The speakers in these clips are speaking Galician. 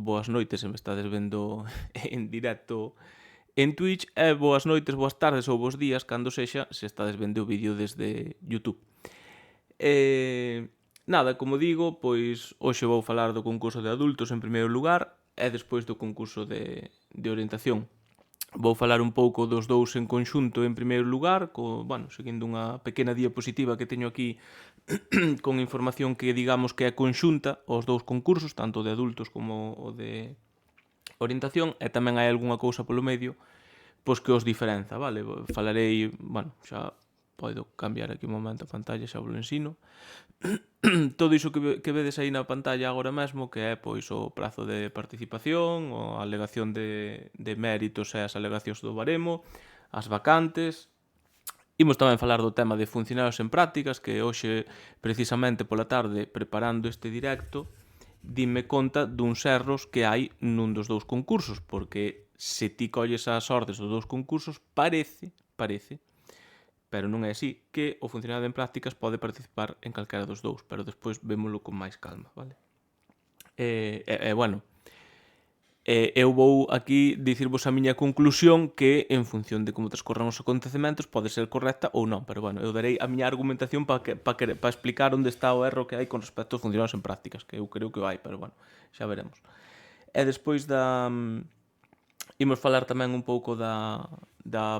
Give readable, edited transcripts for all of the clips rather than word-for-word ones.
boas noites se me estades vendo en directo en Twitch, e boas noites, boas tardes ou bos días cando sexa se estades vendo o vídeo desde YouTube. Nada, como digo, pois hoxe vou falar do concurso de adultos en primeiro lugar e despois do concurso de orientación. Vou falar un pouco dos dous en conxunto en primeiro lugar, seguindo unha pequena diapositiva que teño aquí con información que digamos que é conxunta aos dous concursos, tanto o de adultos como o de orientación, e tamén hai algunha cousa polo medio pois que os diferenza, vale? Falarei, xa podo cambiar aquí un momento a pantalla, xa vos lo ensino. Todo iso que vedes aí na pantalla agora mesmo, que é pois o prazo de participación, a alegación de méritos e as alegacións do baremo, as vacantes. Imos tamén falar do tema de funcionarios en prácticas, que hoxe, precisamente pola tarde, preparando este directo, dime conta duns erros que hai nun dos dous concursos, porque se ti colles as ordes dos dous concursos, parece, pero non é así, que o funcionario en prácticas pode participar en calquera dos dous, pero despois vémolo con máis calma, vale? Eu vou aquí dicirvos a miña conclusión que, en función de como transcorran os acontecementos, pode ser correcta ou non, pero eu darei a miña argumentación para explicar onde está o erro que hai con respecto aos funcionarios en prácticas, que eu creo que o hai, pero xa veremos. E despois imos falar tamén un pouco da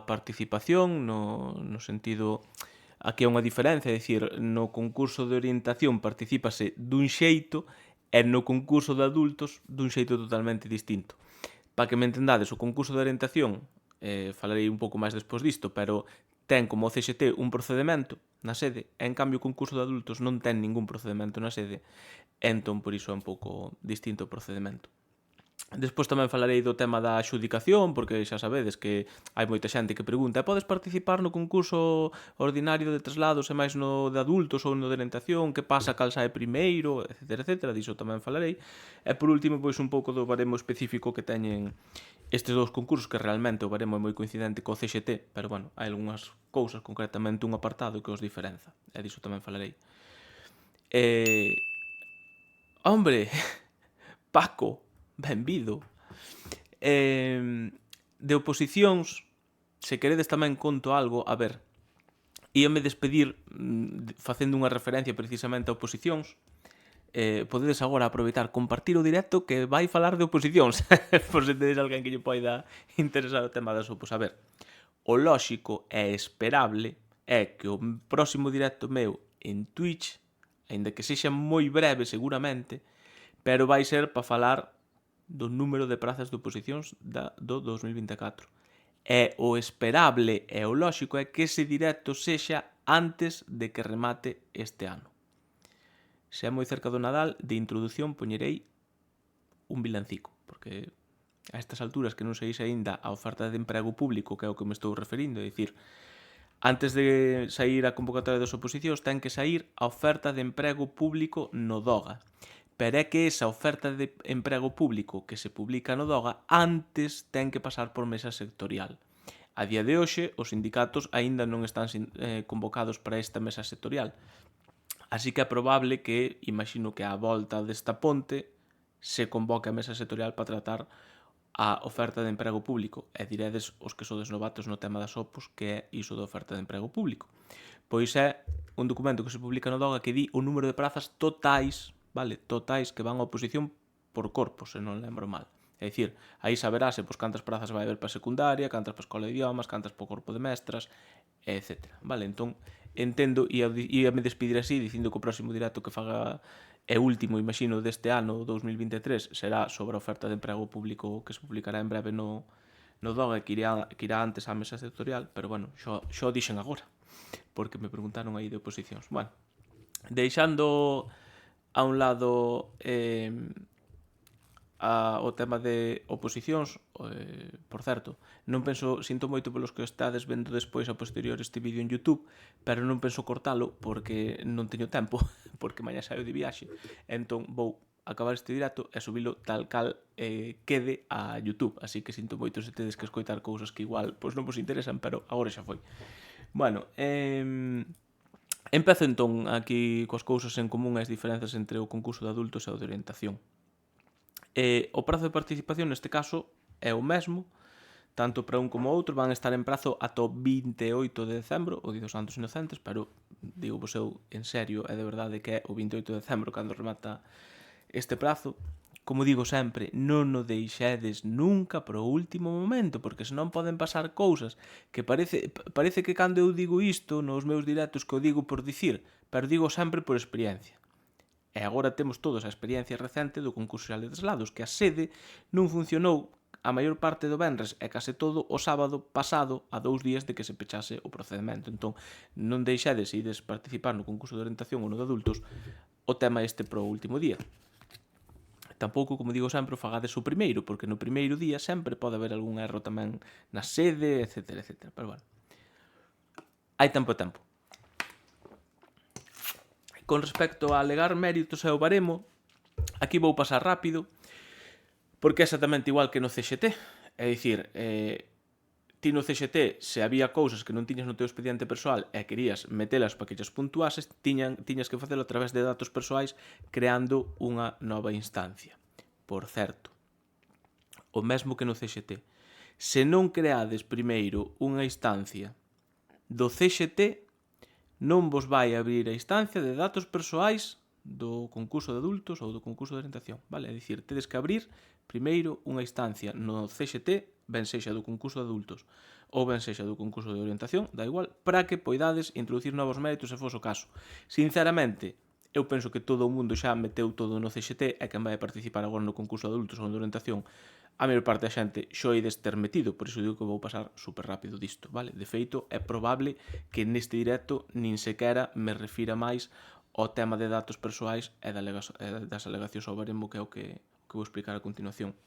participación, no sentido... Aquí hai unha diferencia, é dicir, no concurso de orientación participase dun xeito e no concurso de adultos dun xeito totalmente distinto. Para que me entendades, o concurso de orientación, falarei un pouco máis despois disto, pero ten como o CXT un procedimento na sede, e en cambio o concurso de adultos non ten ningún procedimento na sede, entón por iso é un pouco distinto o procedimento. Despois tamén falarei do tema da adxudicación, porque xa sabedes que hai moita xente que pregunta: podes participar no concurso ordinario de traslados e máis no de adultos ou no de orientación? Que pasa cal sae primeiro? Etcétera, etcétera. Diso tamén falarei. E por último, pois un pouco do baremo específico que teñen estes dous concursos, que realmente o baremo é moi coincidente co CXT, pero hai algunhas cousas, concretamente un apartado que os diferenza. E diso tamén falarei. Hombre, Paco, benvido. De oposicións, se queredes tamén conto algo, a ver, íame despedir facendo unha referencia precisamente a oposicións. Podedes agora aproveitar, compartir o directo que vai falar de oposicións, por se tedes alguén que lle poida interesar o tema das opos. A ver, o lóxico e esperable é que o próximo directo meu en Twitch, aínda que sexa moi breve seguramente, pero vai ser para falar do número de prazas de oposicións do 2024. E o esperable e o lóxico é que ese directo sexa antes de que remate este ano. Se é moi cerca do Nadal, de introdución poñerei un vilancico, porque a estas alturas que non sei se aínda a oferta de emprego público, que é o que me estou referindo, é dicir, antes de sair a convocatoria das oposicións, ten que sair a oferta de emprego público no DOGA. Pero é que esa oferta de emprego público que se publica no DOGA antes ten que pasar por mesa sectorial. A día de hoxe, os sindicatos aínda non están convocados para esta mesa sectorial. Así que é probable que, imagino que á volta desta ponte, se convoque a mesa sectorial para tratar a oferta de emprego público. E diredes os que sodes novatos no tema das opos que é iso da oferta de emprego público. Pois é un documento que se publica no DOGA que di o número de prazas totais, vale, totais que van a oposición por corpo, se non lembro mal. É dicir, aí saberase cantas prazas vai haber para secundaria, cantas para escola de idiomas, cantas para o corpo de mestras, etc. Vale, entón, entendo, e me despedir así, dicindo que o próximo directo que faga e último, imagino, deste ano 2023 será sobre a oferta de emprego público que se publicará en breve no DOGA, que irá antes á mesa sectorial, pero xo dixen agora, porque me preguntaron aí de oposicións. Deixando a un lado o tema de oposicións, por certo, sinto moito polos que estades vendo despois a posterior este vídeo en YouTube, pero non penso cortalo porque non teño tempo, porque mañá saio de viaxe, entón vou acabar este directo e subilo tal cal quede a YouTube, así que sinto moito se tedes que escoitar cousas que igual non vos interesan, pero agora xa foi. Empezo entón aquí coas cousas en común e as diferenzas entre o concurso de adultos e o de orientación. O prazo de participación neste caso é o mesmo, tanto para un como outro, van estar en prazo ata o 28 de decembro, o Día dos Santos Inocentes, pero digo vos eu en serio, é de verdade que é o 28 de decembro cando remata este prazo. Como digo sempre, non o deixedes nunca para o último momento, porque senón poden pasar cousas que parece que cando eu digo isto nos meus directos que o digo por dicir, pero digo sempre por experiencia. E agora temos todos a experiencia recente do concurso xeral de traslados, que a sede non funcionou a maior parte do venres e case todo o sábado pasado a 2 días de que se pechase o procedimento. Entón, non deixedes e ides participar no concurso de orientación ou no de adultos o tema este pro último día. Tampouco, como digo sempre, fagades o primeiro, porque no primeiro día sempre pode haber algún erro tamén na sede, etc, etc. Pero bueno, hai tempo a tempo. Con respecto a alegar méritos e o baremo, aquí vou pasar rápido, porque é exactamente igual que no CXT. É dicir, ti no CXT, se había cousas que non tiñas no teu expediente persoal e querías metelas para que lles puntuases, tiñas que facelo a través de datos persoais creando unha nova instancia. Por certo, o mesmo que no CXT. Se non creades primeiro unha instancia do CXT, non vos vai abrir a instancia de datos persoais do concurso de adultos ou do concurso de orientación, vale? É dicir, tedes que abrir primeiro unha instancia no CXT, ben sexa do concurso de adultos ou ben sexa do concurso de orientación, da igual, para que poidades introducir novos méritos se fos o caso. Sinceramente, eu penso que todo o mundo xa meteu todo no CXT e quen vai participar agora no concurso de adultos ou de orientación, a maior parte da xente xo ides ter metido, por iso digo que vou pasar super rápido disto, vale? De feito, é probable que neste directo nin sequera me refira máis ao tema de datos persoais e das alegacións ao baremo, que é o que vou explicar a continuación,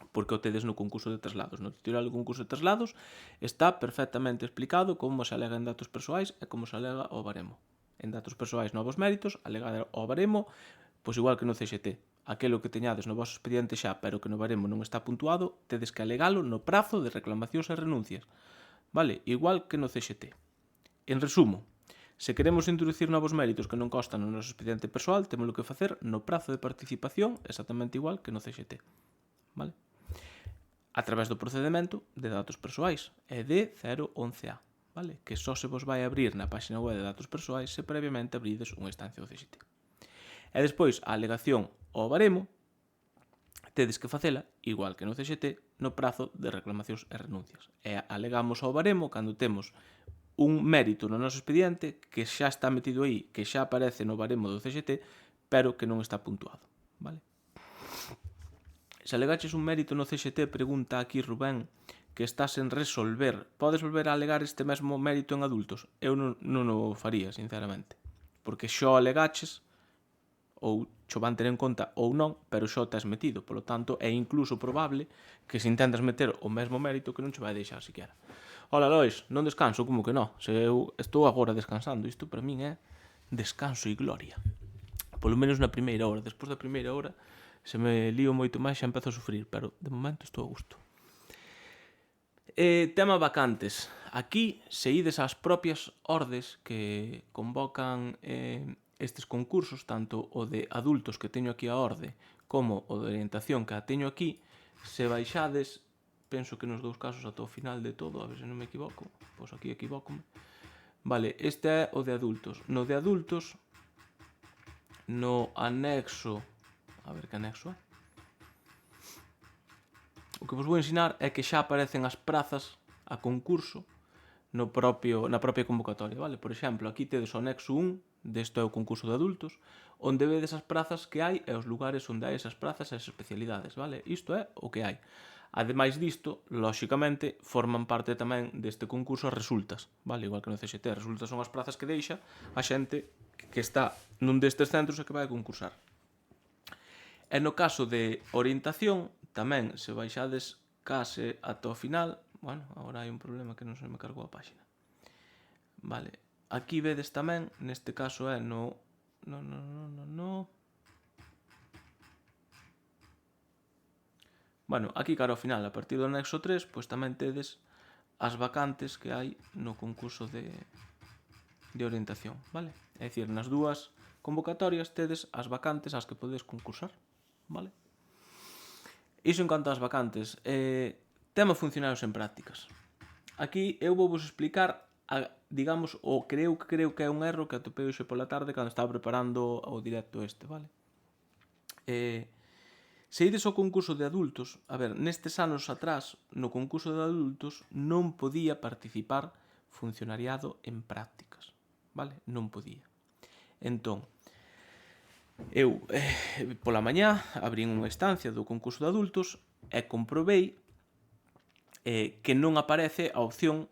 porque o tedes no concurso de traslados. No tutorial do concurso de traslados está perfectamente explicado como se alega en datos persoais e como se alega ao baremo. En datos persoais novos méritos, alegar ao baremo, pois igual que no CXT. Aquelo que teñades no vosso expediente xa, pero que no baremo non está puntuado, tedes que alegalo no prazo de reclamacións e renuncias. Vale? Igual que no CXT. En resumo, se queremos introducir novos méritos que non constan no noso expediente persoal, temos que facer no prazo de participación exactamente igual que no CXT. Vale? A través do procedimento de datos persoais, ED011A, vale? Que só se vos vai abrir na página web de datos persoais se previamente abrides unha instancia do CXT. E despois, a alegación ao baremo, tedes que facela, igual que no CXT, no prazo de reclamacións e renuncias. E alegamos ao baremo cando temos un mérito no noso expediente que xa está metido aí, que xa aparece no baremo do CXT, pero que non está puntuado, vale? Se alegaches un mérito no CXT, pregunta aquí Rubén, que está sen resolver, podes volver a alegar este mesmo mérito en adultos? Eu non o faría, sinceramente, porque xo alegaches, ou xo van ter en conta ou non, pero xo tes metido, polo tanto é incluso probable que se intentas meter o mesmo mérito que non che vai deixar siquiera. Ola Lois, non descanso, como que non? Se eu estou agora descansando, isto para min é descanso e gloria. Polo menos na primeira hora, despois da primeira hora, se me lío moito máis xa empezo a sufrir, pero de momento estou a gusto. Tema vacantes. Aquí, se ides ás propias ordes que convocan estes concursos, tanto o de adultos que teño aquí a orde como o de orientación que a teño aquí, se baixades, penso que nos dous casos ata o final de todo, a ver se non me equivoco, pois aquí equivócome. Vale, este é o de adultos. No de adultos, no anexo, a ver que anexo é. O que vos vou ensinar é que xa aparecen as prazas a concurso na propia convocatoria, vale? Por exemplo, aquí tedes o anexo 1, deste é o concurso de adultos, onde vedes as prazas que hai e os lugares onde hai esas prazas e as especialidades, vale? Isto é o que hai. Ademais disto, lóxicamente, forman parte tamén deste concurso as resultas, vale? Igual que no CXT, as resultas son as prazas que deixa a xente que está nun destes centros e que vai a concursar. E no caso de orientación, tamén, se baixades case ata o final, bueno, agora hai un problema que non se me cargou a página. Vale, aquí vedes tamén, neste caso é no... Bueno, aquí cara ao final, a partir do anexo 3, pois tamén tedes as vacantes que hai no concurso de orientación, vale? É dicir, nas dúas convocatorias tedes as vacantes ás que podedes concursar, vale? Iso en canto ás vacantes. Tema funcionarios en prácticas. Aquí eu vou vos explicar, digamos, o creo que é un erro que atopei hoxe pola tarde cando estaba preparando o directo este, vale? Se ides ao concurso de adultos, a ver, nestes anos atrás, no concurso de adultos non podía participar funcionariado en prácticas, vale? Non podía. Entón, eu, pola mañá, abrín unha instancia do concurso de adultos e comprobei que non aparece a opción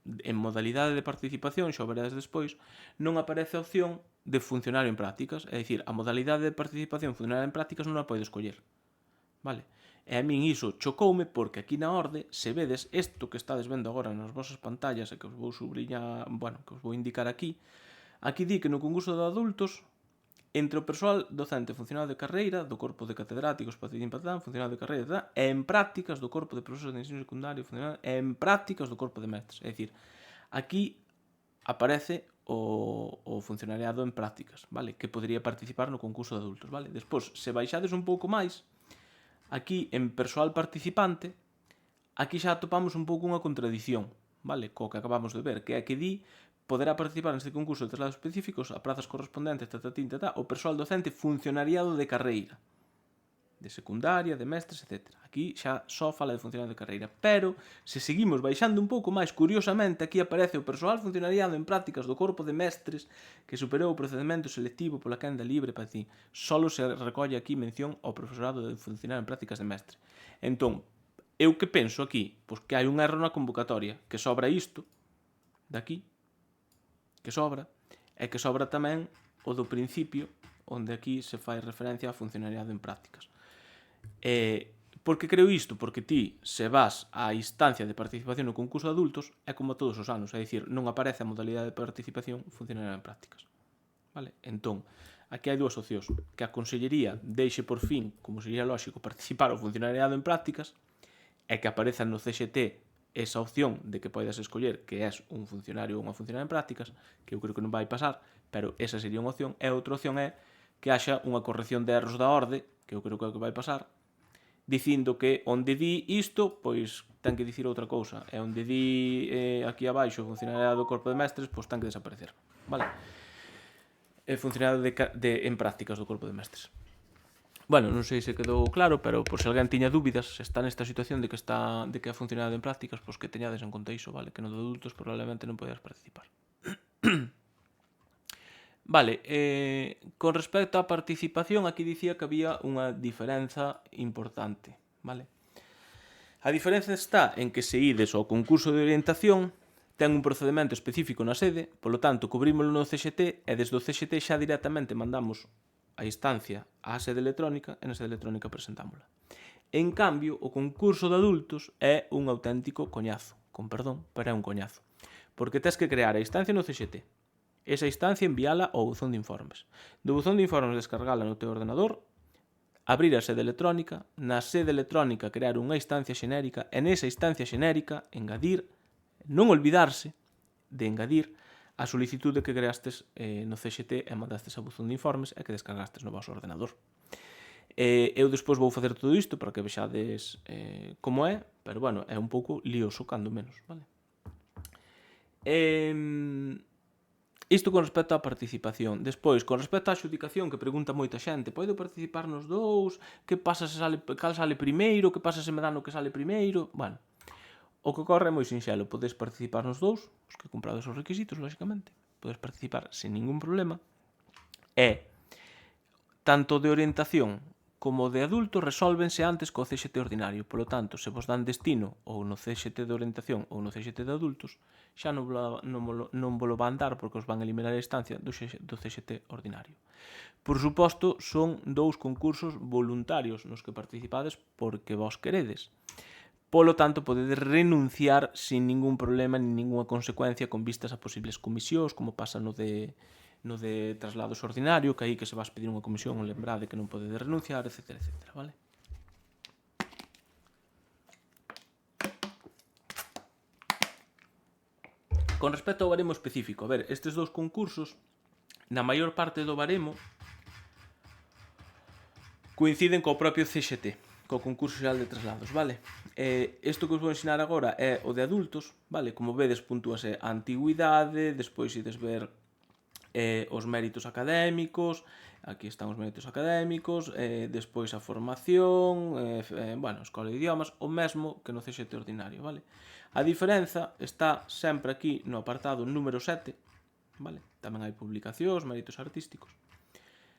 en modalidade de participación, xa o veredes despois, non aparece a opción de funcionario en prácticas, é dicir, a modalidade de participación funcionario en prácticas non a pode escoller. Vale? E a min iso chocoume porque aquí na orde, se vedes isto que estades vendo agora nas vosas pantallas e que os vou subriñar, bueno, que os vou indicar aquí di que no concurso de adultos entre o persoal docente funcionario de carreira do corpo de catedráticos, funcionario de carreira e en prácticas do corpo de profesores de ensino secundario e en prácticas do corpo de mestres. É dicir, aquí aparece o funcionariado en prácticas, vale? Que podría participar no concurso de adultos, vale? Despois, se baixades un pouco máis, aquí en persoal participante, aquí xa atopamos un pouco unha contradición, vale? Co que acabamos de ver, que é que di poderá participar neste concurso de traslados específicos a prazas correspondentes, o persoal docente funcionariado de carreira, de secundaria, de mestres, etc. Aquí xa só fala de funcionariado de carreira, pero se seguimos baixando un pouco máis, curiosamente, aquí aparece o persoal funcionariado en prácticas do corpo de mestres que superou o procedimento selectivo pola quenda libre para ti. Solo se recolle aquí mención ao profesorado de funcionario en prácticas de mestre. Entón, eu que penso aquí? Pois que hai un erro na convocatoria, que sobra isto, daqui, que sobra, e que sobra tamén o do principio, onde aquí se fai referencia a funcionariado en prácticas. Por que creo isto? Porque ti, se vas á instancia de participación no concurso de adultos, é como todos os anos, é dicir, non aparece a modalidade de participación funcionariado en prácticas. Vale? Entón, aquí hai dúas opcións, que a Consellería deixe por fin, como sería lógico, participar o funcionariado en prácticas, e que apareza no CXT esa opción de que podes escoller que és un funcionario ou unha funcionaria en prácticas, que eu creo que non vai pasar, pero esa sería unha opción. E outra opción é que haxa unha corrección de erros da orde, que eu creo que é o que vai pasar, dicindo que onde di isto, pois ten que dicir outra cousa, e onde di aquí abaixo funcionario do corpo de mestres, pois ten que desaparecer, vale? Funcionario en prácticas do corpo de mestres. Bueno, non sei se quedou claro, pero por se alguén tiña dúbidas, se está nesta situación de que ha funcionado en prácticas, pois que teñades en conta iso, vale? Que no de adultos probablemente non podedas participar. Vale, con respecto á participación, aquí dicía que había unha diferenza importante, vale? A diferenza está en que se ides ao concurso de orientación, ten un procedimento específico na sede, polo tanto, cubrímoslo no CXT e desde o CXT xa directamente mandamos a instancia á sede electrónica e na sede electrónica presentámola. En cambio, o concurso de adultos é un auténtico coñazo, con perdón, pero é un coñazo. Porque tes que crear a instancia no CXT, esa instancia enviala ao buzón de informes. Do buzón de informes descargala no teu ordenador, abrir a sede electrónica, na sede electrónica crear unha instancia xenérica e nesa instancia xenérica engadir, non olvidarse de engadir a solicitude que creastes no CXT e mandastes a buzón de informes e que descargastes no vosso ordenador. Eu despois vou facer todo isto para que vexades como é, pero bueno, é un pouco lioso cando menos, vale? Isto con respecto á participación. Despois, con respecto á adxudicación, que pregunta moita xente, podo participar nos dous? Que pasa se cal sale primeiro? Que pasa se me dan o que sale primeiro? Bueno, o que ocorre é moi sinxelo, podes participar nos dous, os que comprades os requisitos, lógicamente, podes participar sen ningún problema, e tanto de orientación como de adulto resolvense antes co CXT ordinario, polo tanto, se vos dan destino ou no CXT de orientación ou no CXT de adultos, xa non vos van dar porque os van eliminar a instancia do CXT ordinario. Por suposto, son dous concursos voluntarios nos que participades porque vos queredes. Polo tanto, podedes renunciar sin ningún problema nin ninguna consecuencia con vistas a posibles comisións, como pasa no de traslados ordinario, que aí que se vas pedir unha comisión, lembrade que non podedes renunciar, etc. Vale? Con respecto ao baremo específico, a ver, estes dous concursos, na maior parte do baremo, coinciden co propio CXT, co concurso xeral de traslados, vale? Isto que vos vou ensinar agora é o de adultos, vale? Como vedes, puntúase a antigüidade, despois ides ver os méritos académicos, aquí están os méritos académicos, despois a formación, bueno, escola de idiomas, o mesmo que no CXT ordinario, vale? A diferenza está sempre aquí no apartado número 7, vale? Tamén hai publicacións, méritos artísticos.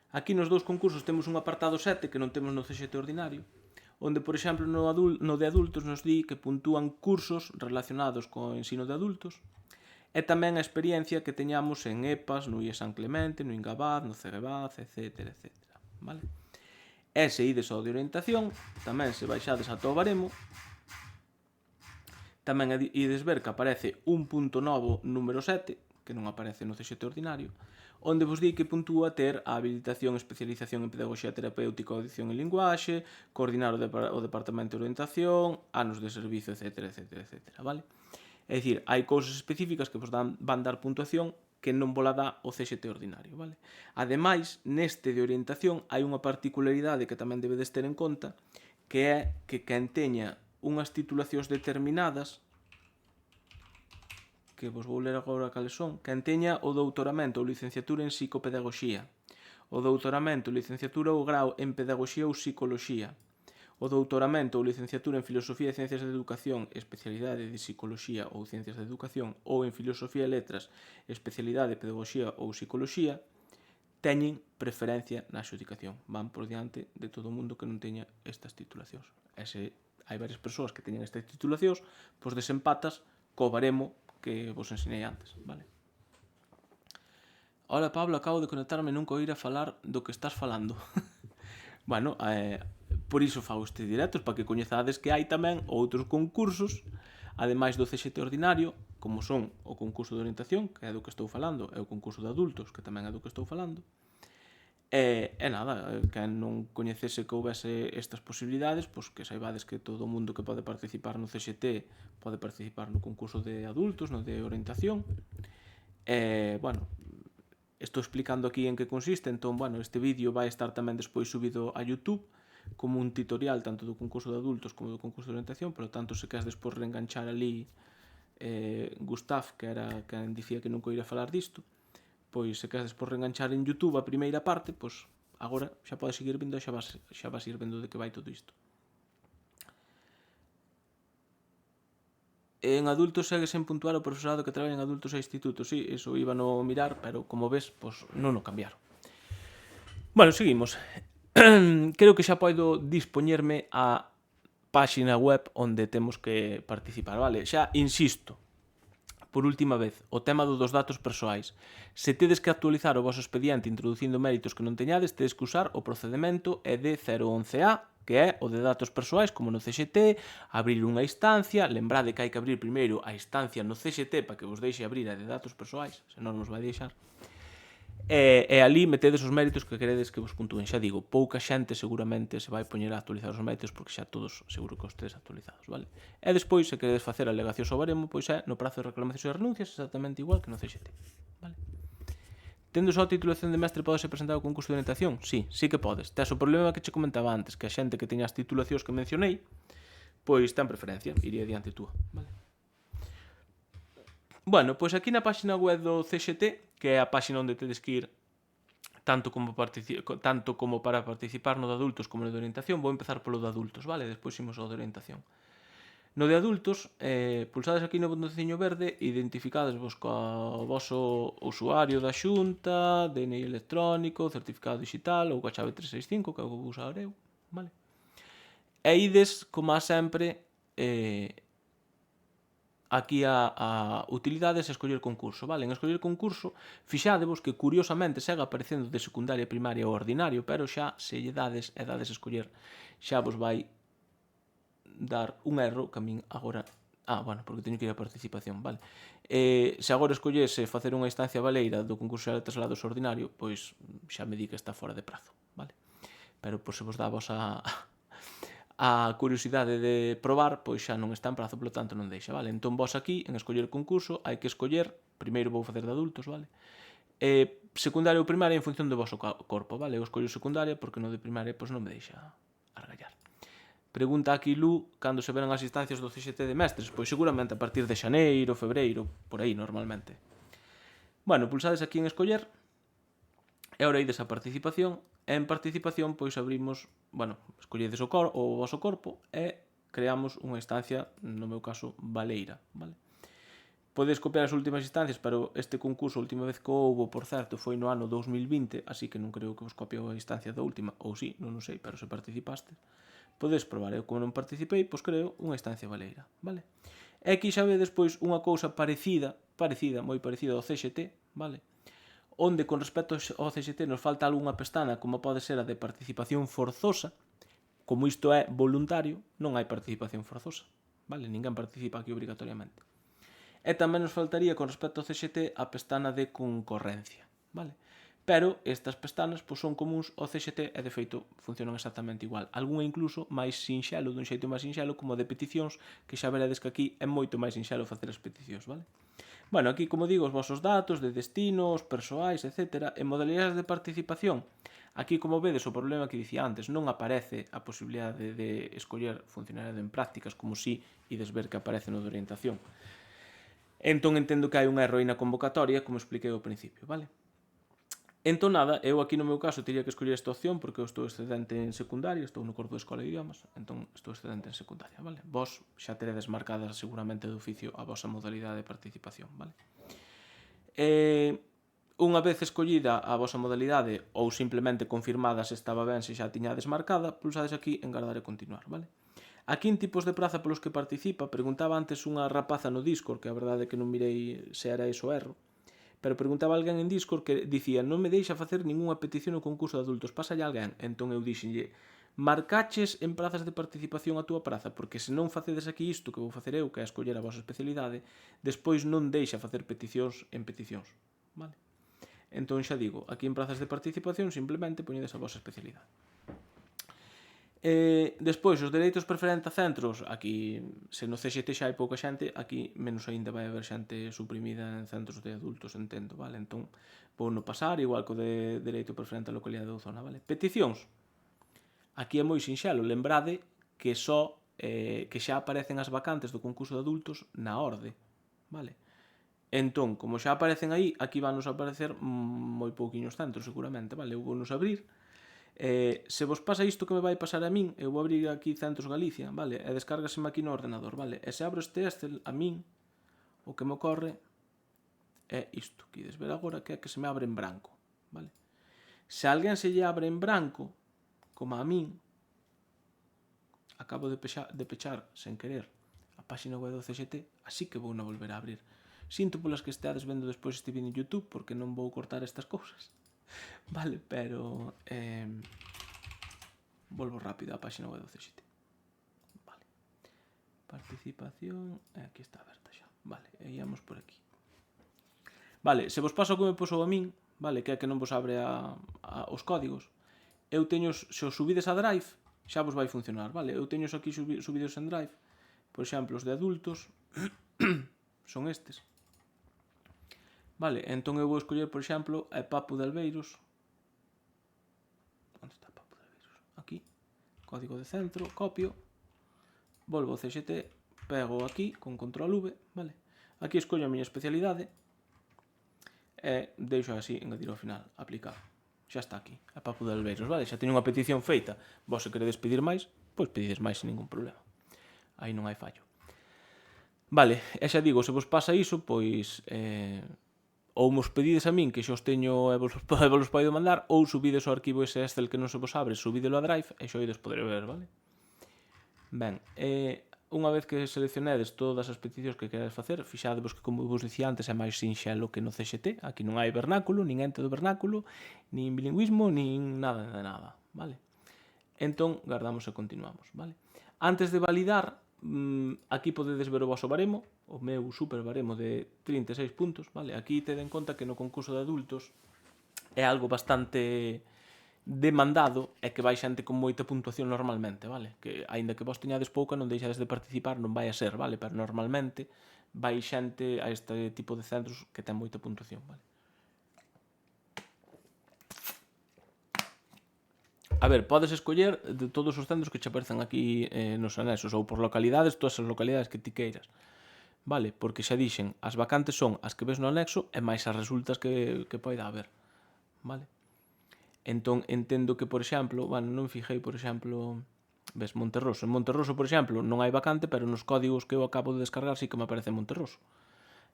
Aquí nos dous concursos temos un apartado 7 que non temos no CXT ordinario, onde, por exemplo, no de adultos nos di que puntúan cursos relacionados co ensino de adultos e tamén a experiencia que teñamos en EPAS, no IE San Clemente, no Ingabaz, no CEGEBAZ, etc. Vale? E se ides ao de orientación, tamén se baixades ata o baremo, tamén ides ver que aparece un punto novo número 7, que non aparece no CXT ordinario, onde vos di que puntúa ter a habilitación e especialización en pedagogía terapéutica, audición e linguaxe, coordinar o departamento de orientación, anos de servizo, etc. Vale? É dicir, hai cousas específicas que vos van dar puntuación que non vos la dá o CXT ordinario, vale? Ademais, neste de orientación hai unha particularidade que tamén debedes ter en conta, que é que quen teña unhas titulacións determinadas, que vos vou ler agora cales son, quen teña o doutoramento ou licenciatura en psicopedagogía, o doutoramento, licenciatura ou grau en pedagogía ou psicoloxía, o doutoramento ou licenciatura en Filosofía e Ciencias de Educación, especialidade de Psicoloxía ou Ciencias de Educación, ou en Filosofía e Letras, especialidade de Pedagogía ou Psicoloxía, teñen preferencia na adxudicación. Van por diante de todo o mundo que non teña estas titulacións. E se hai varias persoas que teñen estas titulacións, pois desempatas co baremo que vos ensinei antes, vale? Hola Pablo, acabo de conectarme e nunca oíra falar do que estás falando. Bueno, por iso fago este directos, para que coñezades que hai tamén outros concursos, ademais do CXT ordinario, como son o concurso de orientación, que é do que estou falando, e o concurso de adultos, que tamén é do que estou falando. E nada, que non coñecese que houvese estas posibilidades, pois que saibades que todo o mundo que pode participar no CXT pode participar no concurso de adultos, no de orientación. Bueno, estou explicando aquí en que consiste, entón, bueno, este vídeo vai estar tamén despois subido a YouTube como un tutorial tanto do concurso de adultos como do concurso de orientación, pero tanto se queres despois reenganchar ali Gustav, que era quen dicía que nunca iría falar disto, pois se queres despois reenganchar en YouTube a primeira parte, pois agora xa podes seguir vendo e xa vas ir vendo de que vai todo isto. En adultos segue sen puntuar o profesorado que traballa en adultos e institutos. Sí, iso iba no mirar, pero como ves, pois non o cambiaron. Bueno, seguimos. Creo que xa podo dispoñerme a páxina web onde temos que participar, vale? Xa insisto, por última vez, o tema dos datos persoais. Se tedes que actualizar o voso expediente introducindo méritos que non teñades, tedes que usar o procedemento ED 011A, que é o de datos persoais, como no CXT, abrir unha instancia, lembrade que hai que abrir primeiro a instancia no CXT para que vos deixe abrir a de datos persoais, senón nos vai deixar. E ali metedes os méritos que queredes que vos puntúen. Xa digo, pouca xente seguramente se vai poñer a actualizar os méritos porque xa todos seguro que os tedes actualizados, vale? E despois, se queredes facer alegacións ao baremo, pois é no prazo de reclamacións e renuncias exactamente igual que no CXT, vale? Tendo só a titulación de mestre podes presentar o concurso de orientación? Sí, sí que podes. Tes o problema que che comentaba antes, que a xente que teña as titulacións que mencionei, pois ten preferencia, iría diante túa, vale? Bueno, pois aquí na páxina web do CXT, que é a páxina onde tedes que ir tanto como para participar no de adultos como no de orientación, vou empezar polo de adultos, vale? Despois imos ao de orientación. No de adultos, pulsades aquí no botonciño verde, identificades vos co voso usuario da Xunta, DNI electrónico, certificado digital ou coa chave 365, que é o que vou usar eu, vale? E ides, como a sempre, aquí a utilidades e escoller concurso, vale? En escoller concurso, fixadevos que curiosamente segue aparecendo de secundaria, primaria ou ordinario, pero xa se lle dades e dades escoller, xa vos vai dar un erro que a min agora... bueno, porque teño que ir a participación, vale? Se agora escollese facer unha instancia baleira do concurso de traslados ordinario, pois xa me di que está fora de prazo, vale? Pero por se vos dá vos a curiosidade de probar, pois xa non está en prazo, polo tanto non deixa, vale? Entón vos aquí, en escoller concurso, hai que escoller, primeiro vou facer de adultos, vale? Secundaria ou primaria en función do voso corpo, vale? Eu escollo secundaria porque no de primaria pois non me deixa argallar. Pregunta aquí Lu cando se verán as instancias do CXT de mestres. Pois seguramente a partir de xaneiro, febreiro, por aí normalmente. Bueno, pulsades aquí en escoller e ahora ides a participación e en participación pois abrimos, bueno, escolledes o voso corpo e creamos unha instancia, no meu caso, baleira, vale? Podes copiar as últimas instancias, pero este concurso, a última vez que houbo, por certo, foi no ano 2020, así que non creo que vos copiou a instancia da última, ou sí, non o sei, pero se participastes, podes probar. Eu, como non participei, pois creo unha instancia baleira, vale? E aquí xa vedes, pois, unha cousa parecida, moi parecida ao CXT, vale? Onde, con respecto ao CXT, nos falta algunha pestana, como pode ser a de participación forzosa. Como isto é voluntario, non hai participación forzosa, vale? Ninguén participa aquí obrigatoriamente. E tamén nos faltaría, con respecto ao CXT, a pestana de concorrencia, vale? Pero estas pestanas pois, son comuns ao CXT e, de feito, funcionan exactamente igual. Algúnha incluso máis sinxelo, dun xeito máis sinxelo, como de peticións, que xa veredes que aquí é moito máis sinxelo facer as peticións, vale? Bueno, aquí, como digo, os vosos datos de destino, os persoais, etc. En modalidades de participación, aquí, como vedes, o problema que dicía antes, non aparece a posibilidade de escoller funcionariado en prácticas, como si ides ver que aparece no de orientación. Entón entendo que hai un erro aí na convocatoria, como expliquei ao principio, vale? Entón nada, eu aquí no meu caso teria que escoller esta opción porque eu estou excedente en secundaria, estou no corpo de escola de idiomas, entón estou excedente en secundaria, vale? Vos xa teredes marcadas seguramente de oficio a vosa modalidade de participación, vale? Unha vez escollida a vosa modalidade ou simplemente confirmada se estaba ben, se xa tiñades marcada, pulsades aquí en guardar e continuar, vale? Aquí en tipos de praza polos que participa, preguntaba antes unha rapaza no Discord, que a verdade é que non mirei se era iso erro, pero preguntaba alguén en Discord que dicía non me deixa facer ningunha petición no concurso de adultos, pásalle alguén. Entón eu dixenlle, marcaches en prazas de participación a túa praza, porque se non facedes aquí isto que vou facer eu, que é escoller a vosa especialidade, despois non deixa facer peticións en peticións, vale? Entón xa digo, aquí en prazas de participación simplemente poñedes a vosa especialidade. Despois, os dereitos preferentes a centros, aquí, se no CXT xa hai pouca xente, aquí menos aínda vai haber xente suprimida en centros de adultos, entendo, vale? Entón, vou no pasar, igual co de dereito preferente a localidade ou zona, vale? Peticións. Aquí é moi sinxelo, lembrade que que xa aparecen as vacantes do concurso de adultos na orde, vale? Entón, como xa aparecen aí, aquí van nos aparecer moi pouquiños centros, seguramente, vale? Eu vou nos abrir. Se vos pasa isto que me vai pasar a min, eu vou abrir aquí Centros Galicia, vale? E descárgaseme aquí no ordenador, vale? E se abro este Excel, a min, o que me ocorre é isto, que ides ver agora, que é que se me abre en branco, vale? Se a alguén se lle abre en branco, como a min, acabo de pechar sen querer a páxina web do CXT, así que vou na volver a abrir. Sinto polas que esteades vendo despois este vídeo en YouTube, porque non vou cortar estas cousas. Vale, pero volvo rápido á páxina web do CXT. Vale. Participación, aquí está aberta xa. Vale, e íamos por aquí. Vale, se vos pasa o que me posou a min, vale, que é que non vos abre os códigos, eu teño, se os subides a Drive, xa vos vai funcionar, vale? Eu teño aquí subidos en Drive, por exemplo, os de adultos son estes. Vale, entón eu vou escoller, por exemplo, a Papu de Albeiros. Onde está Papu de Albeiros? Aquí. Código de centro, copio. Volvo ao CXT, pego aquí con control V, vale? Aquí escollo a miña especialidade e deixo así, engadir ao final, aplicar. Xa está aquí, a Papu de Albeiros, vale? Xa teño unha petición feita. Vos se queredes pedir máis, pois pedides máis sen ningún problema. Aí non hai fallo. Vale, e xa digo, se vos pasa iso, pois ou mos pedides a min que xa os teño e vos podo mandar, ou subides o arquivo ese Excel que non se vos abre, subídelo a Drive e xa ides poder ver, vale? Ben, unha vez que seleccionedes todas as peticións que queredes facer, fixadevos que, como vos dicía antes, é máis sinxelo que no CXT. Aquí non hai vernáculo, nin ente do vernáculo, nin bilingüismo, nin nada de nada, vale? Entón, guardamos e continuamos, vale? Antes de validar, aquí podedes ver o voso baremo, o meu super baremo de 36 puntos, vale? Aquí tede en conta que no concurso de adultos é algo bastante demandado e que vai xente con moita puntuación normalmente, vale? Que aínda que vos teñades pouca non deixades de participar, non vai a ser, vale? Pero normalmente vai xente a este tipo de centros que ten moita puntuación, vale? A ver, podes escoller de todos os centros que che aparecen aquí nos anexos, ou por localidades, todas as localidades que ti queiras. Vale? Porque xa dixen, as vacantes son as que ves no anexo e máis as resultas que poida haber. Vale? Entón, entendo que, por exemplo, bueno, non fijei, por exemplo, ves Monterroso. En Monterroso, por exemplo, non hai vacante, pero nos códigos que eu acabo de descargar sí que me aparece Monterroso.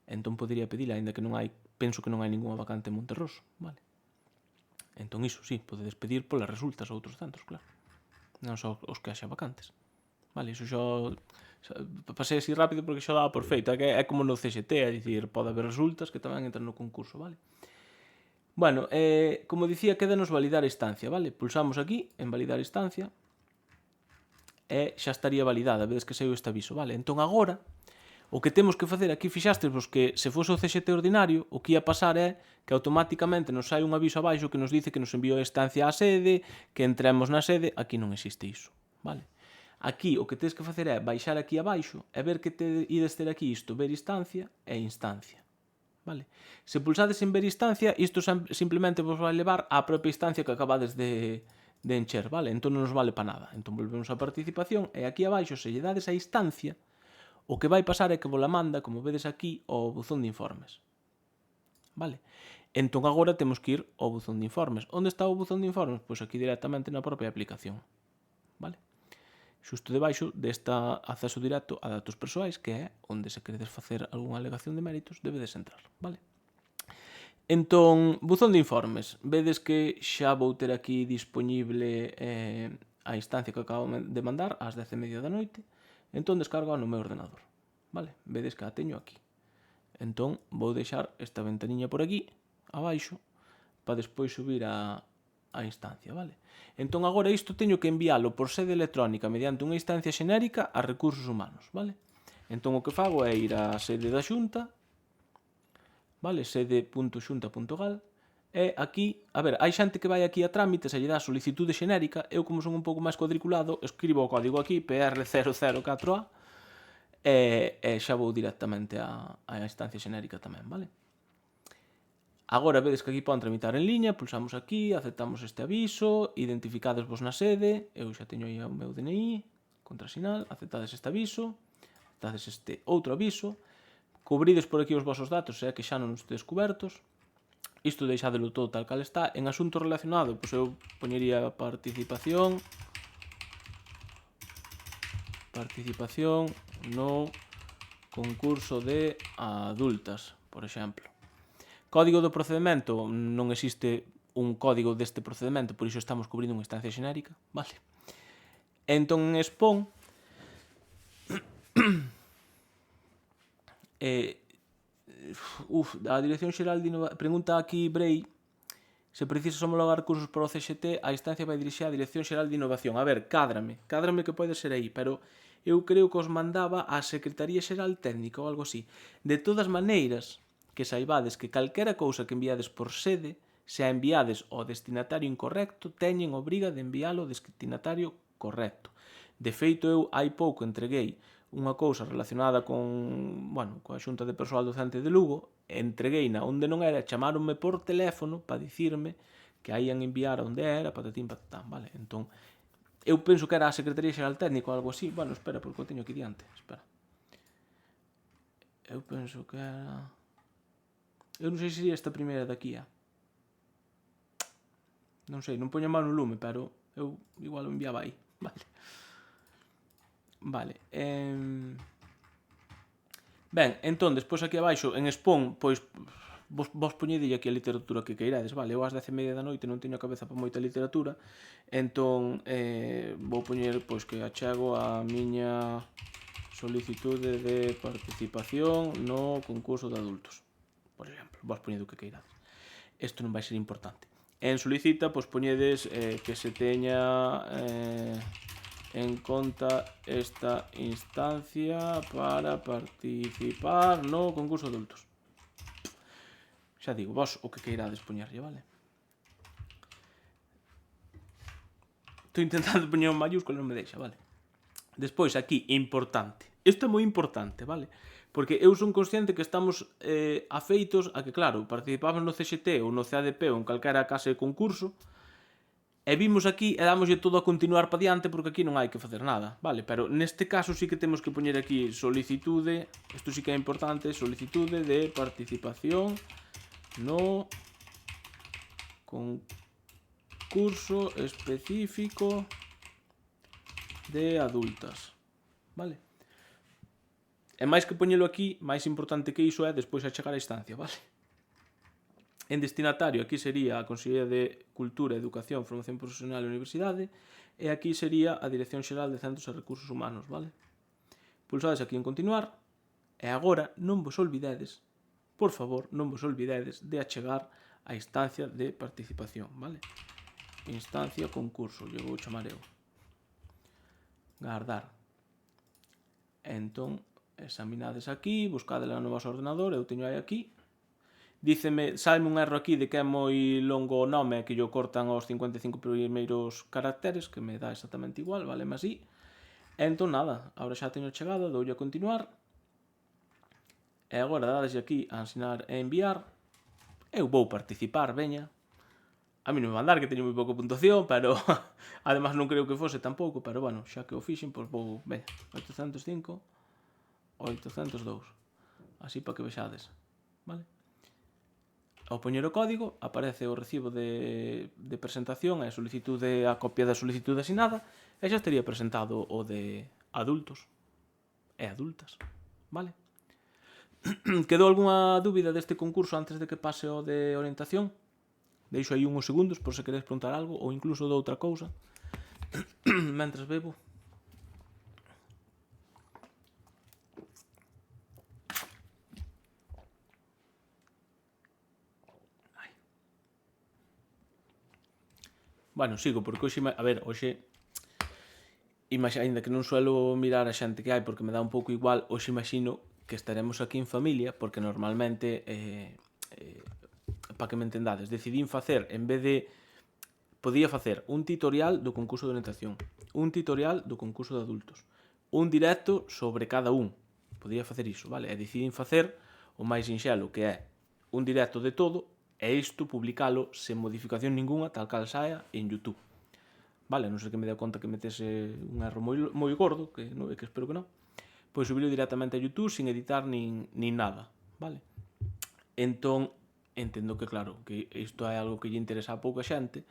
Entón podería pedir, aínda que non hai, penso que non hai ningunha vacante en Monterroso. Vale? Entón iso, sí, podedes pedir polas resultas a outros centros, claro. Non só os que haxa vacantes. Vale, iso xa pasei así rápido porque xa daba por feito. É como no CXT, é dicir, pode haber resultas que tamén entran no concurso, vale? Bueno, como dicía, quédanos validar a instancia, vale? Pulsamos aquí en validar a instancia e xa estaría validada, vedes que saiu este aviso, vale? Entón agora, o que temos que facer, aquí fixastes vos que se fose o CXT ordinario, o que ia pasar é que automáticamente nos sai un aviso abaixo que nos dice que nos enviou a instancia á sede, que entremos na sede, aquí non existe iso, vale? Aquí o que tedes que facer é baixar aquí abaixo e ver que ides ter aquí isto, ver instancia e instancia. Vale? Se pulsades en ver instancia, isto simplemente vos vai levar á propia instancia que acabades de encher, vale? Entón non nos vale para nada. Entón volvemos á participación e aquí abaixo, se lle dades a instancia, o que vai pasar é que vos la manda, como vedes aquí, ao buzón de informes. Vale? Entón agora temos que ir ao buzón de informes. Onde está o buzón de informes? Pois aquí directamente na propia aplicación. Vale? Xusto debaixo desta acceso directo a datos persoais, que é onde se queredes facer algunha alegación de méritos, debedes entrar, vale? Entón, buzón de informes. Vedes que xa vou ter aquí disponible a instancia que acabo de mandar ás 10:30 da noite. Entón, descargo no meu ordenador, vale? Vedes que a teño aquí. Entón, vou deixar esta ventaniña por aquí, abaixo, para despois subir a instancia, vale? Entón agora isto teño que enviálo por sede electrónica mediante unha instancia xenérica a recursos humanos, vale? Entón o que fago é ir á sede da Xunta, vale? Sede.xunta.gal e aquí, a ver, hai xente que vai aquí a trámites e lle dá solicitude xenérica. Eu, como son un pouco máis cuadriculado, escribo o código aquí, PR004A, e xa vou directamente á instancia xenérica tamén, vale? Agora vedes que aquí pon tramitar en liña, pulsamos aquí, aceptamos este aviso, identificadesvos na sede, eu xa teño aí o meu DNI, contrasinal, aceptades este aviso, aceptades este outro aviso, cubrides por aquí os vosos datos, que xa non os tedes cubertos, isto deixádelo todo tal cal está. En asunto relacionado, pois eu poñería participación no concurso de adultas, por exemplo. Código do procedimento, non existe un código deste procedimento, por iso estamos cubrindo unha instancia xenérica, vale? Entón, en Expon, a Dirección Xeral de Innovación, pregunta aquí Brei, se precisas homologar cursos para o CXT, a instancia vai dirixir á Dirección Xeral de Innovación. A ver, cádrame que pode ser aí, pero eu creo que os mandaba á Secretaría Xeral Técnica ou algo así. De todas maneiras, que saibades que calquera cousa que enviades por sede, se a enviades ao destinatario incorrecto, teñen obriga de envialo ao destinatario correcto. De feito, eu hai pouco entreguei unha cousa relacionada coa Xunta de Persoal Docente de Lugo, entregueina onde non era, chamaronme por teléfono para dicirme que a ian enviar onde era, patatín patatán, vale? Entón, eu penso que era a Secretaría Xeral Técnica ou algo así. Bueno, espera, porque o teño aquí diante, espera. Eu penso que era... Eu non sei se sería esta primeira daqui, non sei, non poño a mano no lume, pero eu igual o enviaba aí, vale? Vale, ben, entón, despois aquí abaixo, en Expon, pois, vos poñedelle aquí a literatura que queirades, vale? Eu ás 10:30 da noite non teño a cabeza para moita literatura, entón, vou poñer, pois, que achego a miña solicitude de participación no concurso de adultos, por exemplo, vos poñedo o que queirades. Isto non vai ser importante. En solicita, pois poñedes que se teña en conta esta instancia para participar no concurso de adultos. Xa digo, vos o que queirades poñerlle, vale? Estou intentando poñer un mayúsculo e non me deixa, vale? Despois, aquí, importante. Isto é moi importante, vale? Porque eu son consciente que estamos afeitos a que, claro, participamos no CXT ou no CADP ou en calquera casa de concurso E vimos aquí e damoslle todo a continuar para diante porque aquí non hai que facer nada, vale? Pero neste caso sí que temos que poñer aquí solicitude, isto sí que é importante, solicitude de participación no concurso específico de adultas, vale? E máis que poñelo aquí, máis importante que iso é despois a chegar á instancia, vale? En destinatario, aquí sería a Consellería de Cultura, Educación, Formación Profesional e Universidade, e aquí sería a Dirección Xeral de Centros e Recursos Humanos, vale? Pulsades aquí en continuar, e agora non vos olvidedes, por favor, non vos olvidedes de achegar a instancia de participación, vale? Instancia concurso, lle vou chamar eu. Guardar. Entón, examinades aquí, buscadela no vosso ordenador, eu teño aí aquí. Díceme, salme un erro aquí de que é moi longo o nome, que yo cortan os 55 primeiros caracteres, que me dá exactamente igual, vale, mas así. Entón, nada, agora xa teño chegado, doulle a continuar. E agora dades aquí a asignar e enviar. Eu vou participar, veña. A mí non me van dar, que teño moi pouca puntuación, pero además non creo que fose tampouco, pero bueno, xa que o fixen, pois vou, veña, 805, 802. Así para que vexades, vale? Ao poñer o código, aparece o recibo de presentación e solicitude, a copia da solicitude asinada, e xa estaría presentado o de adultos e adultas, vale? Quedou algunha dúbida deste concurso antes de que pase o de orientación? Deixo aí uns segundos por se queredes preguntar algo ou incluso de outra cousa. Mentras bebo. Bueno, sigo, porque hoxe, a ver, hoxe, ainda que non suelo mirar a xente que hai porque me dá un pouco igual, hoxe imagino que estaremos aquí en familia, porque normalmente, para que me entendades, decidín facer, en vez de, podía facer un tutorial do concurso de orientación, un tutorial do concurso de adultos, un directo sobre cada un, podía facer iso, vale? E decidín facer o máis sinxelo, que é un directo de todo, e isto publicalo sen modificación ninguna, tal cal saia en YouTube. Vale, non sei que me deu conta que metese un erro moi gordo, que espero que non. Pois subilo directamente a YouTube sin editar nin nada, vale? Entón, entendo que claro, que isto é algo que lle interesa a pouca xente,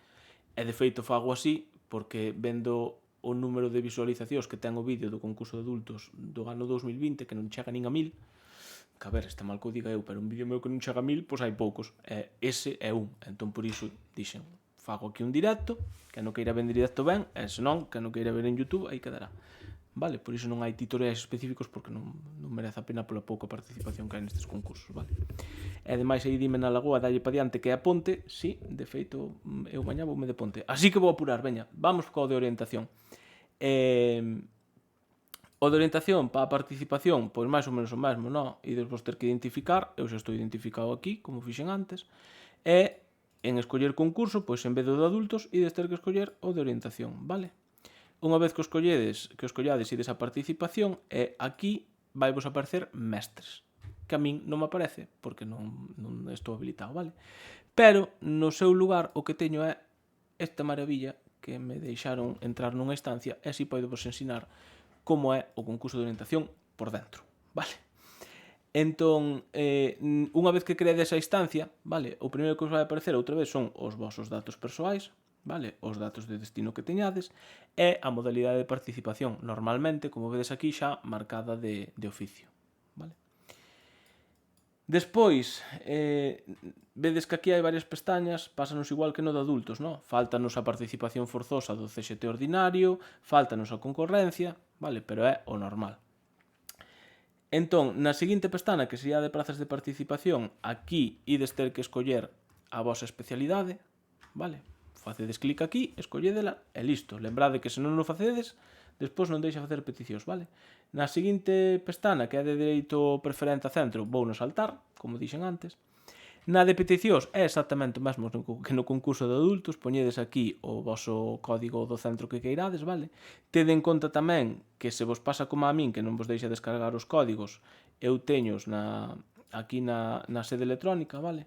e de feito fago así, porque vendo o número de visualizacións que ten o vídeo do concurso de adultos do ano 2020, que non chega nin a 1000, que a ver, está mal que o diga eu, pero un vídeo meu que non chega a 1000, pois hai poucos. Ese é un. Entón, por iso, dixen, fago aquí un directo, que non queira ver en directo ben, e senón, que non queira ver en YouTube, aí quedará. Vale? Por iso non hai tutoriais específicos, porque non merece a pena pola pouca participación que hai nestes concursos, vale? E ademais aí dime na lagoa, dalle pa diante que é a ponte, sí, de feito, eu mañá voume de ponte. Así que vou apurar, veña, vamos co de orientación. O de orientación para a participación, pois máis ou menos o mesmo, non? Ides vos ter que identificar, eu xa estou identificado aquí, como fixen antes, e en escoller concurso, pois en vez do de adultos, ides ter que escoller o de orientación, vale? Unha vez que os collades ides a participación, e aquí vai vos aparecer mestres, que a min non me aparece, porque non estou habilitado, vale? Pero no seu lugar o que teño é esta maravilla que me deixaron entrar nunha instancia, e así podo vos ensinar como é o concurso de orientación por dentro, vale? Entón, unha vez que creades a instancia, vale, o primeiro que os vai aparecer outra vez son os vosos datos persoais, vale, os datos de destino que teñades, e a modalidade de participación, normalmente, como vedes aquí, xa marcada de oficio, vale? Despois, vedes que aquí hai varias pestañas, pásanos igual que no de adultos, non? Fáltanos a participación forzosa do CXT ordinario, fáltanos a concorrencia, vale? Pero é o normal. Entón, na seguinte pestana, que sería de prazas de participación, aquí ides ter que escoller a vosa especialidade, vale? Facedes clic aquí, escolledela e listo. Lembrade que se non o facedes, despois non deixa facer peticións, vale? Na seguinte pestana, que é de dereito preferente a centro, vou no saltar, como dixen antes. Na de peticións é exactamente o mesmo que no concurso de adultos, poñedes aquí o voso código do centro que queirades, vale? Tede en conta tamén que se vos pasa como a min, que non vos deixa descargar os códigos, eu teños aquí na sede electrónica, vale?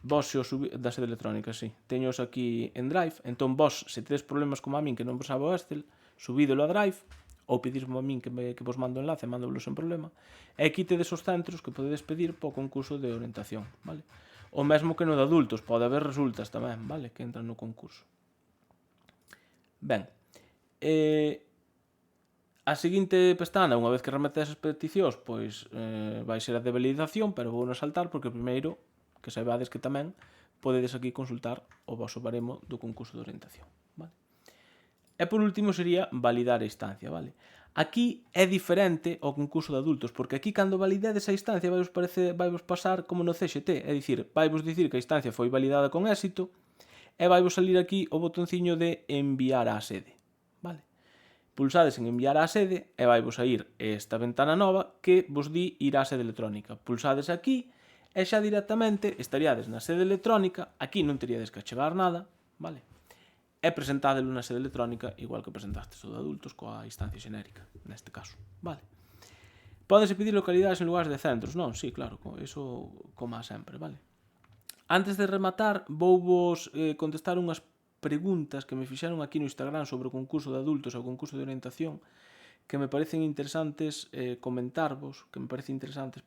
Vos se os da sede electrónica, sí. Teños aquí en Drive, entón vos, se tedes problemas como a min que non vos sabe o Excel, subídelo a Drive, ou pedismo a min que vos mando o enlace, mándovelo sen problema, e aquí tedes os centros que podedes pedir para o concurso de orientación, vale? O mesmo que no de adultos, pode haber resultas tamén, vale? Que entran no concurso. Ben, a seguinte pestana, unha vez que remetes as peticións, pois vai ser a de validación, pero vou non saltar porque primeiro que saibades que tamén podedes aquí consultar o vosso baremo do concurso de orientación, vale? E por último sería validar a instancia, vale? Aquí é diferente ao concurso de adultos, porque aquí cando validedes a instancia vaivos pasar como no CXT, é dicir, vaivos dicir que a instancia foi validada con éxito e vaivos salir aquí o botonciño de enviar á sede, vale? Pulsades en enviar á sede e vaivos a ir esta ventana nova que vos di ir á sede electrónica. Pulsades aquí e xa directamente estaríades na sede electrónica, aquí non teríades que achegar nada, vale? E presentádelo na sede electrónica igual que presentastes o de adultos coa instancia xenérica, neste caso, vale? Pódense pedir localidades en lugares de centros, non? Sí, claro, eso como a sempre, vale? Antes de rematar, vouvos contestar unhas preguntas que me fixeron aquí no Instagram sobre o concurso de adultos e o concurso de orientación que me parecen interesantes comentarvos, que me parece interesante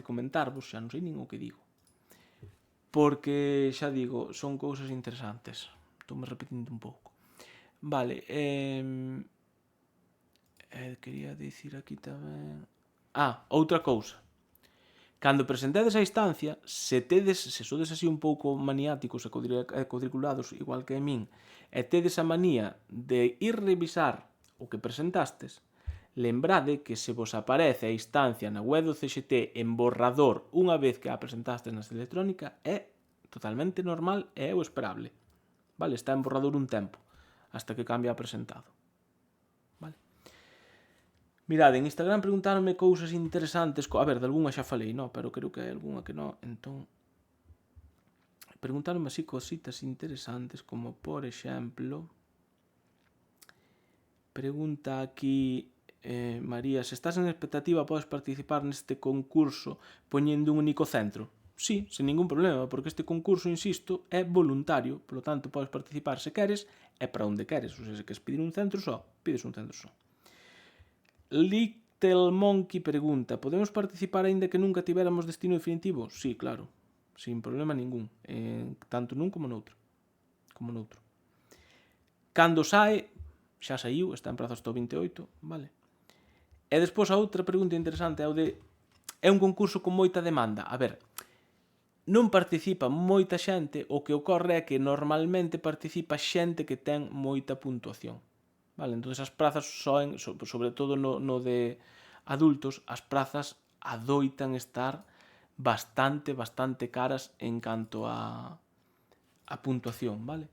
comentarvos, xa non sei nin o que digo. Porque, xa digo, son cousas interesantes. Estou-me repetindo un pouco. Vale, quería dicir aquí tamén... outra cousa. Cando presentedes a instancia, se sodes así un pouco maniáticos e cuadriculados, igual que a min, e tedes a manía de ir revisar o que presentastes, lembrade que se vos aparece a instancia na web do CXT en borrador unha vez que a presentastes na sede electrónica é totalmente normal e é o esperable. Vale, está en borrador un tempo, hasta que cambia a presentado. Vale. Mirade, en Instagram preguntáronme cousas interesantes, a ver, de algunha xa falei, no, pero creo que hai algunha que non, entón preguntáronme así cositas interesantes como, por exemplo, pregunta aquí María, se estás en expectativa podes participar neste concurso poñendo un único centro? Sí, sen ningún problema, porque este concurso, insisto, é voluntario, polo tanto podes participar se queres e para onde queres, ou seja, se queres pedir un centro só, pides un centro só. Little Monkey pregunta, podemos participar aínda que nunca tivéramos destino definitivo? Sí, claro, sin problema ningún, tanto nun como noutro. Cando sae, xa saiu, está en prazo hasta o 28, vale? E despois a outra pregunta interesante é o de é un concurso con moita demanda. A ver, non participa moita xente, o que ocorre é que normalmente participa xente que ten moita puntuación. Vale, entón as prazas soen, sobre todo no de adultos, as prazas adoitan estar bastante caras en canto a puntuación, vale?